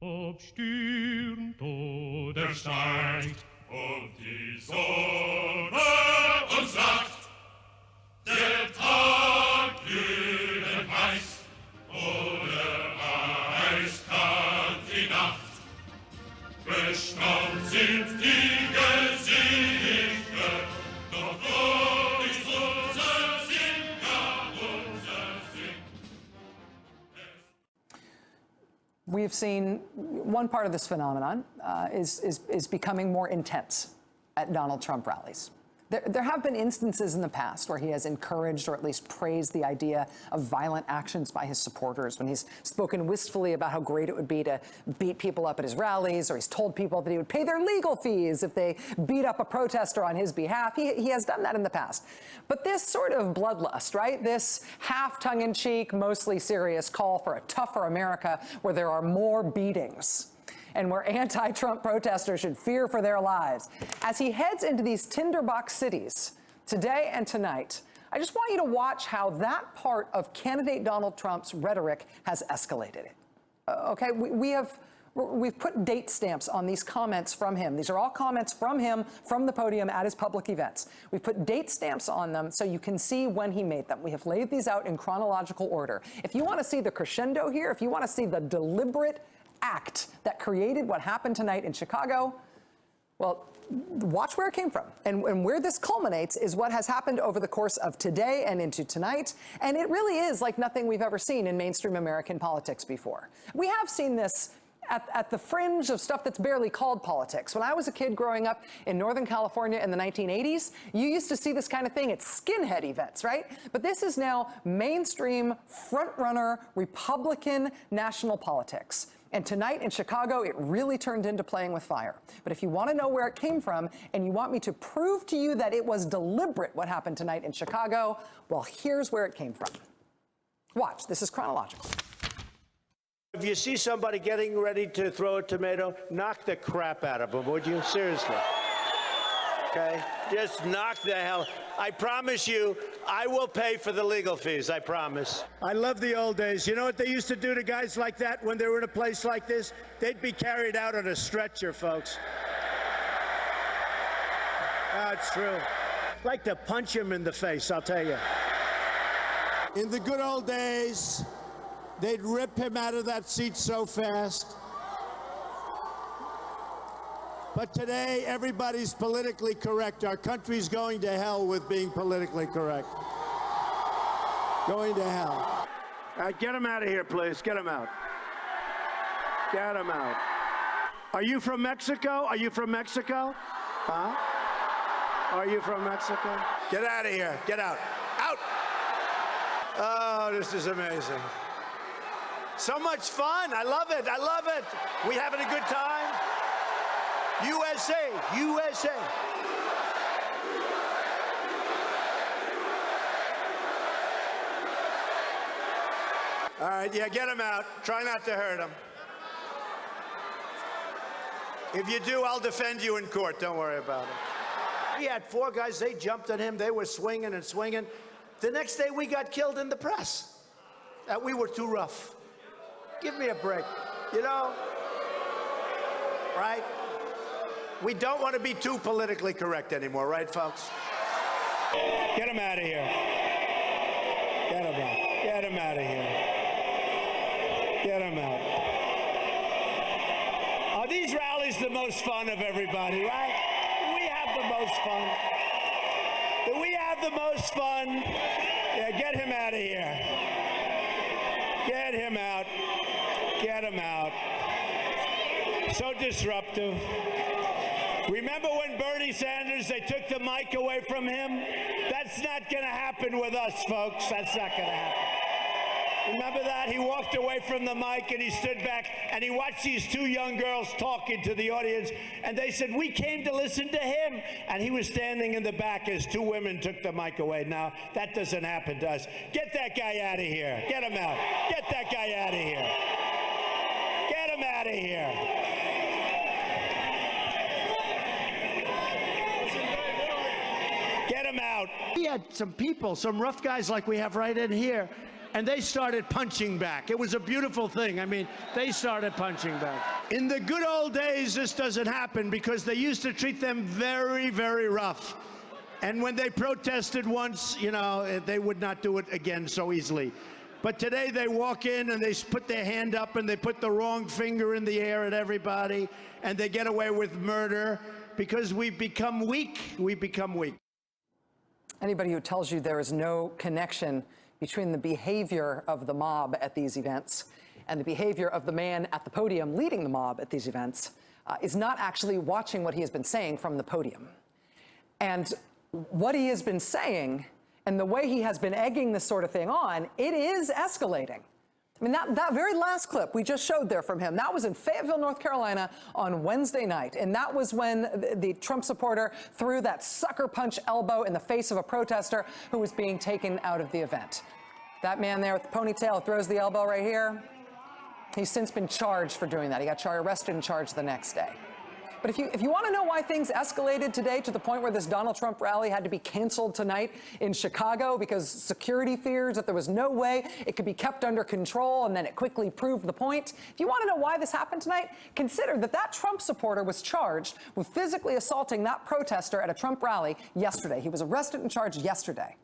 Obstürmt oder steigt und die Sonne uns lacht, der Tag glühend heiß, oder eiskalt die Nacht. Bestaunt sind die Gesichter, doch wo ist unser Sinn, ja unser Sinn. We've seen one part of this phenomenon is becoming more intense at Donald Trump rallies. There have been instances in the past where he has encouraged or at least praised the idea of violent actions by his supporters, when he's spoken wistfully about how great it would be to beat people up at his rallies, or he's told people that he would pay their legal fees if they beat up a protester on his behalf. He has done that in the past. But this sort of bloodlust, right? This half tongue-in-cheek, mostly serious call for a tougher America where there are more beatings, and where anti-Trump protesters should fear for their lives. As he heads into these tinderbox cities today and tonight, I just want you to watch how that part of candidate Donald Trump's rhetoric has escalated. Okay, we've put date stamps on these comments from him. These are all comments from him from the podium at his public events. We've put date stamps on them so you can see when he made them. We have laid these out in chronological order. If you want to see the crescendo here, if you want to see the deliberate act that created what happened tonight in Chicago, well, watch where it came from. And where this culminates is what has happened over the course of today and into tonight. And it really is like nothing we've ever seen in mainstream American politics before. We have seen this at the fringe of stuff that's barely called politics. When I was a kid growing up in Northern California in the 1980s, you used to see this kind of thing at skinhead events, right? But this is now mainstream, front-runner, Republican national politics. And tonight in Chicago, it really turned into playing with fire. But if you want to know where it came from, and you want me to prove to you that it was deliberate what happened tonight in Chicago, well, here's where it came from. Watch, this is chronological. If you see somebody getting ready to throw a tomato, knock the crap out of them, would you? Seriously. Okay? Just knock the hell. I promise you, I will pay for the legal fees, I promise. I love the old days. You know what they used to do to guys like that when they were in a place like this? They'd be carried out on a stretcher, folks. That's true. Like to punch him in the face, I'll tell you. In the good old days, they'd rip him out of that seat so fast. But today, everybody's politically correct. Our country's going to hell with being politically correct. Going to hell. All right, get him out of here, please. Get him out. Get him out. Are you from Mexico? Are you from Mexico? Huh? Are you from Mexico? Get out of here. Get out. Out! Oh, this is amazing. So much fun. I love it. I love it. We having a good time? USA, USA. All right, yeah, get him out. Try not to hurt him. If you do, I'll defend you in court. Don't worry about it. He had four guys. They jumped on him. They were swinging and swinging. The next day, we got killed in the press. We were too rough. Give me a break. You know? Right? We don't want to be too politically correct anymore, right, folks? Get him out of here. Get him out. Get him out of here. Get him out. Are these rallies the most fun of everybody, right? We have the most fun. Do we have the most fun? Yeah, get him out of here. Get him out. Get him out. So disruptive. Remember when Bernie Sanders, they took the mic away from him? That's not going to happen with us, folks. That's not going to happen. Remember that? He walked away from the mic and he stood back and he watched these two young girls talking to the audience, and they said, we came to listen to him. And he was standing in the back as two women took the mic away. Now, that doesn't happen to us. Get that guy out of here. Get him out. Get that guy out of here. Get him out of here. Get him out. We had some people, some rough guys like we have right in here, and they started punching back. It was a beautiful thing. I mean, they started punching back. In the good old days, this doesn't happen because they used to treat them very, very rough. And when they protested once, you know, they would not do it again so easily. But today they walk in and they put their hand up and they put the wrong finger in the air at everybody, and they get away with murder because we've become weak. We become weak. Anybody who tells you there is no connection between the behavior of the mob at these events and the behavior of the man at the podium leading the mob at these events is not actually watching what he has been saying from the podium. And what he has been saying and the way he has been egging this sort of thing on, it is escalating. I mean, that very last clip we just showed there from him, that was in Fayetteville, North Carolina on Wednesday night. And that was when the Trump supporter threw that sucker punch elbow in the face of a protester who was being taken out of the event. That man there with the ponytail throws the elbow right here. He's since been charged for doing that. He got arrested and charged the next day. But if you want to know why things escalated today to the point where this Donald Trump rally had to be canceled tonight in Chicago because security fears that there was no way it could be kept under control, and then it quickly proved the point. If you want to know why this happened tonight, consider that Trump supporter was charged with physically assaulting that protester at a Trump rally yesterday. He was arrested and charged yesterday.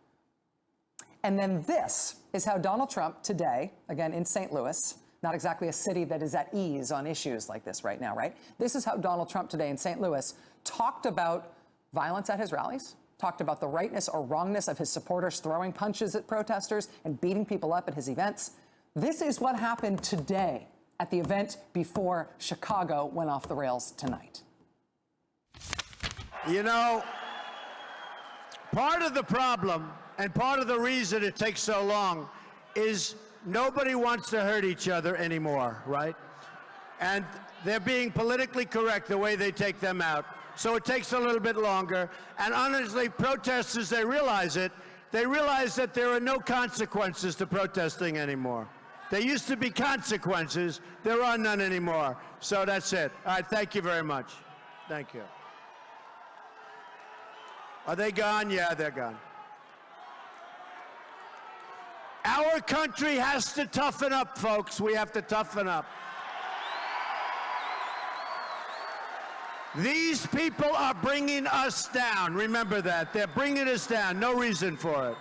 And then this is how Donald Trump today, again in St. Louis, not exactly a city that is at ease on issues like this right now, right? This is how Donald Trump today in St. Louis talked about violence at his rallies, talked about the rightness or wrongness of his supporters throwing punches at protesters and beating people up at his events. This is what happened today at the event before Chicago went off the rails tonight. You know, part of the problem and part of the reason it takes so long is nobody wants to hurt each other anymore, right? And they're being politically correct the way they take them out. So it takes a little bit longer. And honestly, protesters, they realize it. They realize that there are no consequences to protesting anymore. There used to be consequences. There are none anymore. So that's it. All right, thank you very much. Thank you. Are they gone? Yeah, they're gone. Our country has to toughen up, folks. We have to toughen up. These people are bringing us down. Remember that. They're bringing us down. No reason for it.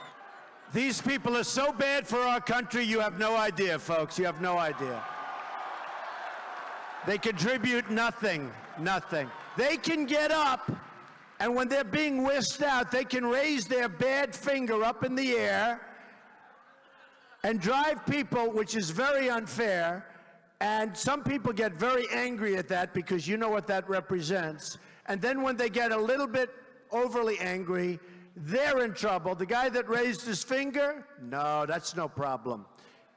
These people are so bad for our country, you have no idea, folks. You have no idea. They contribute nothing. Nothing. They can get up, and when they're being whisked out, they can raise their bad finger up in the air and drive people, which is very unfair, and some people get very angry at that because you know what that represents. And then when they get a little bit overly angry, they're in trouble. The guy that raised his finger, no, that's no problem.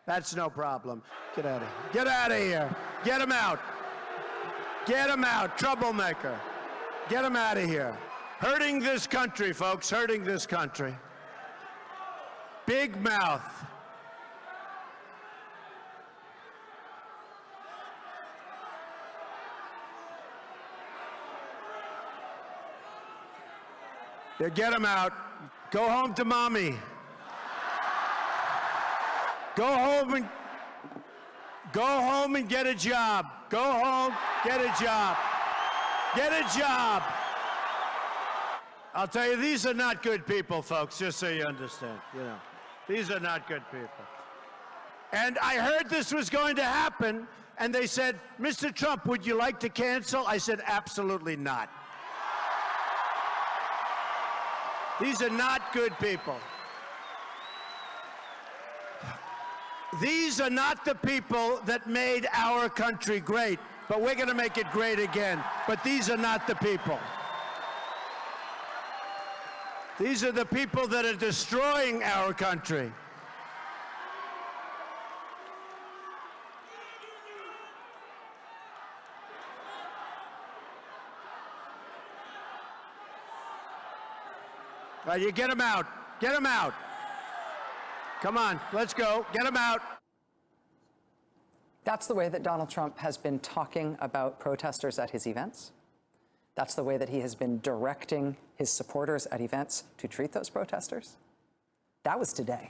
That's no problem. Get out of here. Get out of here. Get him out. Get him out, troublemaker. Get him out of here. Hurting this country, folks, hurting this country. Big mouth. Yeah, get him out. Go home to mommy. Go home and get a job. Go home, get a job. Get a job. I'll tell you, these are not good people, folks, just so you understand. You know, these are not good people. And I heard this was going to happen, and they said, Mr. Trump, would you like to cancel? I said, absolutely not. These are not good people. These are not the people that made our country great, but we're going to make it great again. But these are not the people. These are the people that are destroying our country. All right, you get him out. Get him out. Come on, let's go. Get him out. That's the way that Donald Trump has been talking about protesters at his events. That's the way that he has been directing his supporters at events to treat those protesters. That was today.